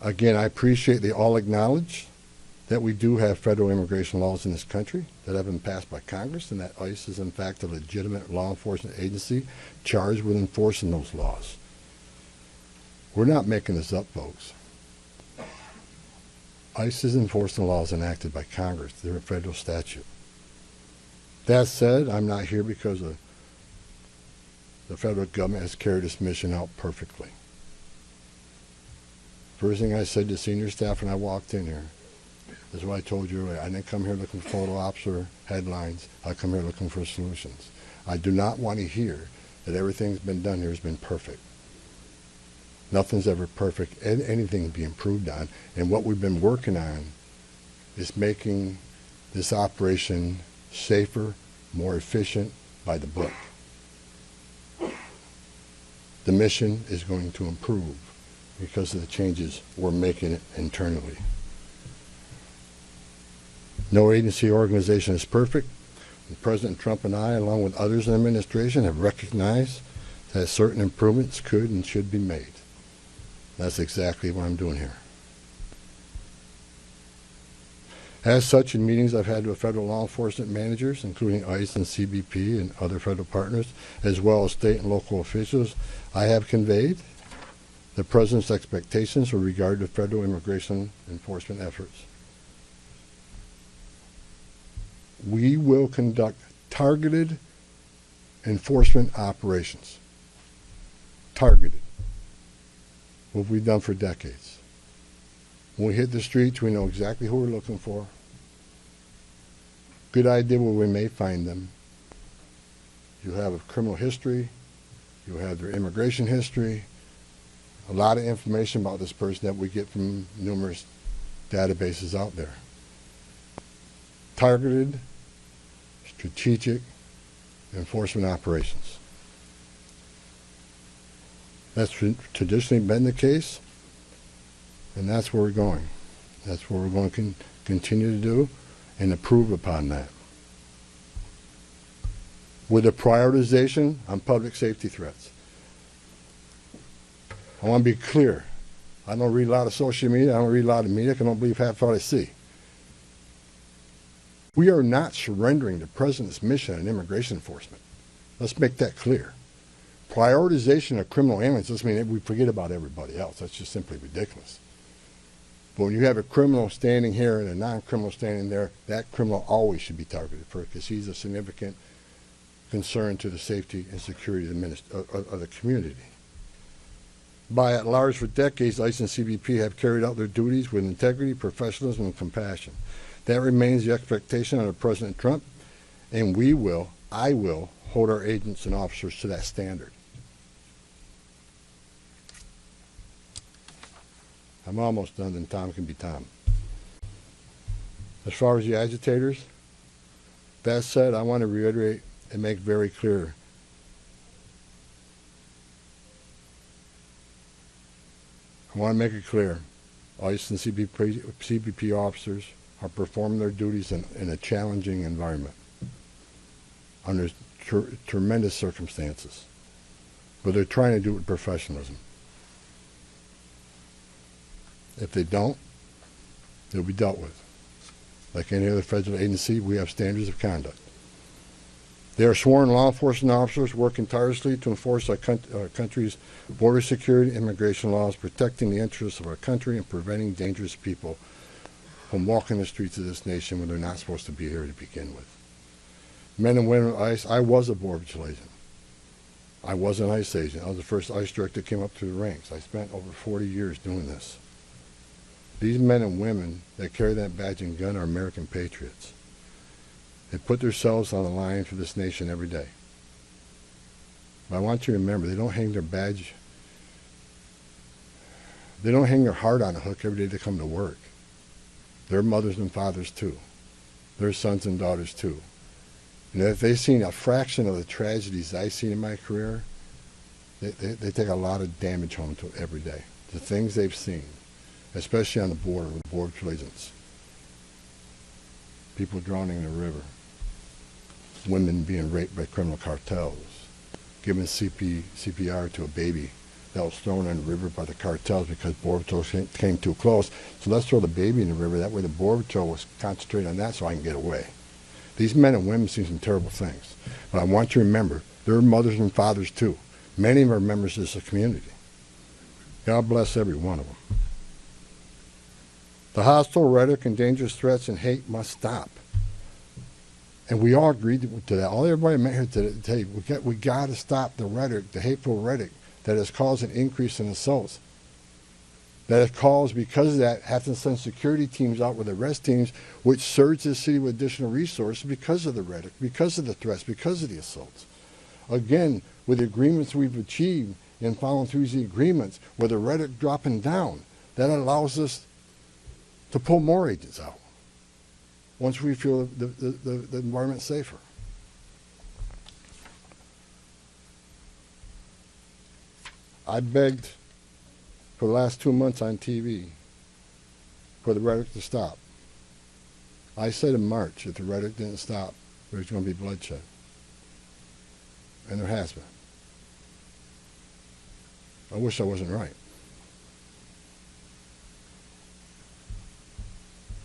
Again, I appreciate they all acknowledge that we do have federal immigration laws in this country that have been passed by Congress, and that ICE is in fact a legitimate law enforcement agency charged with enforcing those laws. We're not making this up, folks. ICE is enforcing laws enacted by Congress. They're a federal statute. That said, I'm not here because the federal government has carried this mission out perfectly. First thing I said to senior staff when I walked in here is what I told you earlier. I didn't come here looking for photo ops or headlines. I come here looking for solutions. I do not want to hear that everything's been done here has been perfect. Nothing's ever perfect. Anything can be improved on. And what we've been working on is making this operation safer, more efficient, by the book. The mission is going to improve because of the changes we're making internally. No agency or organization is perfect. And President Trump and I, along with others in the administration, have recognized that certain improvements could and should be made. That's exactly what I'm doing here. As such, in meetings I've had with federal law enforcement managers, including ICE and CBP and other federal partners, as well as state and local officials, I have conveyed the President's expectations with regard to federal immigration enforcement efforts. We will conduct targeted enforcement operations. Targeted. What we've done for decades. When we hit the streets, we know exactly who we're looking for. Good idea where we may find them. You have a criminal history. You have their immigration history. A lot of information about this person that we get from numerous databases out there. Targeted, strategic enforcement operations. That's traditionally been the case, and that's where we're going. That's what we're going to continue to do and improve upon that. With a prioritization on public safety threats. I want to be clear. I don't read a lot of social media. I don't read a lot of media. I don't believe half what I see. We are not surrendering the President's mission in immigration enforcement. Let's make that clear. Prioritization of criminal aliens doesn't mean that we forget about everybody else. That's just simply ridiculous. But when you have a criminal standing here and a non-criminal standing there, that criminal always should be targeted first because he's a significant concern to the safety and security of the community. By and large, for decades, ICE and CBP have carried out their duties with integrity, professionalism, and compassion. That remains the expectation under President Trump, and I will, hold our agents and officers to that standard. I'm almost done, then Tom can be Tom. As far as the agitators, that said, I want to reiterate and make very clear. I want to make it clear, ICE and CBP officers are performing their duties in a challenging environment under tremendous circumstances, but they're trying to do it with professionalism. If they don't, they'll be dealt with. Like any other federal agency, we have standards of conduct. They are sworn law enforcement officers working tirelessly to enforce our country's border security and immigration laws, protecting the interests of our country and preventing dangerous people from walking the streets of this nation when they're not supposed to be here to begin with. Men and women of ICE, I was a Border Patrol agent. I was an ICE agent. I was the first ICE director that came up through the ranks. I spent over 40 years doing this. These men and women that carry that badge and gun are American patriots. They put themselves on the line for this nation every day. But I want you to remember, they don't hang their badge, they don't hang their heart on a hook every day they come to work. They're mothers and fathers too. They're sons and daughters too. And if they've seen a fraction of the tragedies I've seen in my career, they take a lot of damage home to every day. The things they've seen, especially on the border with Border Patrol agents. People drowning in the river. Women being raped by criminal cartels. Giving CPR to a baby that was thrown in the river by the cartels because Border Patrol came too close. So let's throw the baby in the river. That way the Border Patrol was concentrated on that so I can get away. These men and women see some terrible things. But I want you to remember, they're mothers and fathers too. Many of them are members of this community. God bless every one of them. The hostile rhetoric and dangerous threats and hate must stop. And we all agreed to that. All everybody met here today, we got to stop the rhetoric, the hateful rhetoric that has caused an increase in assaults. That has caused, because of that, have to send security teams out with arrest teams, which surge the city with additional resources because of the rhetoric, because of the threats, because of the assaults. Again, with the agreements we've achieved in following through the agreements, with the rhetoric dropping down, that allows us to pull more agents out once we feel the environment's safer. I begged for the last 2 months on TV for the rhetoric to stop. I said in March, if the rhetoric didn't stop, there was going to be bloodshed. And there has been. I wish I wasn't right.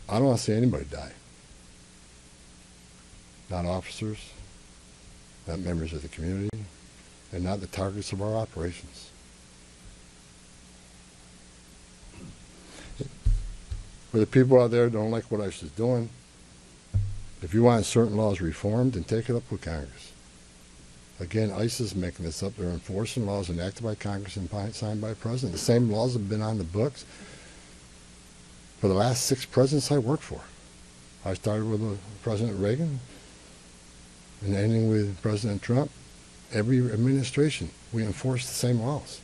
I don't want to see anybody die. Not officers, not members of the community, and not the targets of our operations. For the people out there who don't like what ICE is doing, if you want certain laws reformed, then take it up with Congress. Again, ICE is making this up. They're enforcing laws enacted by Congress and signed by the President. The same laws have been on the books for the last 6 presidents I worked for. I started with President Reagan and ending with President Trump. Every administration, we enforce the same laws.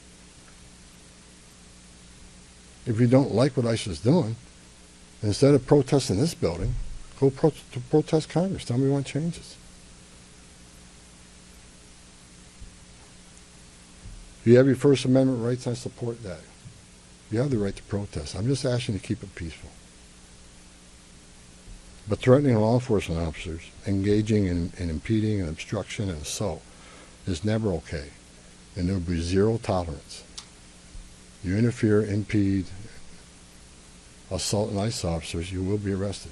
If you don't like what ICE is doing, instead of protesting this building, go protest Congress. Tell me we want changes. You have your First Amendment rights, I support that. You have the right to protest. I'm just asking you to keep it peaceful. But threatening law enforcement officers, engaging in impeding and obstruction and assault is never okay. And there will be zero tolerance. You interfere, impede, assault ICE officers, you will be arrested.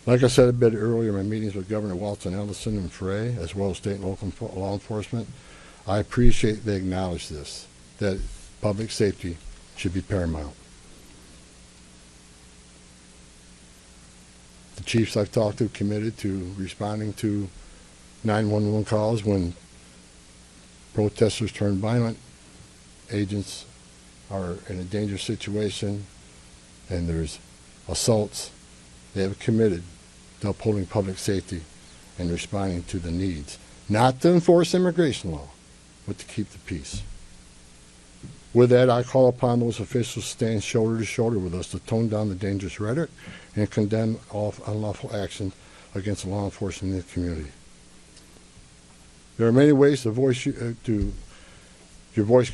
Like I said a bit earlier in my meetings with Governor Walton, Ellison, and Frey, as well as state and local law enforcement, I appreciate they acknowledge this, that public safety should be paramount. The chiefs I've talked to committed to responding to 911 calls when protesters turn violent, agents are in a dangerous situation, and there's assaults. They have committed to upholding public safety and responding to the needs, not to enforce immigration law, but to keep the peace. With that, I call upon those officials to stand shoulder to shoulder with us to tone down the dangerous rhetoric and condemn all unlawful action against law enforcement in the community. There are many ways your voice can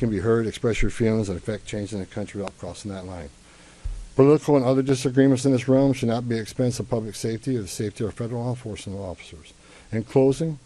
be heard, express your feelings, and affect change in the country without crossing that line. Political and other disagreements in this realm should not be at the expense of public safety or the safety of federal law enforcement officers. In closing,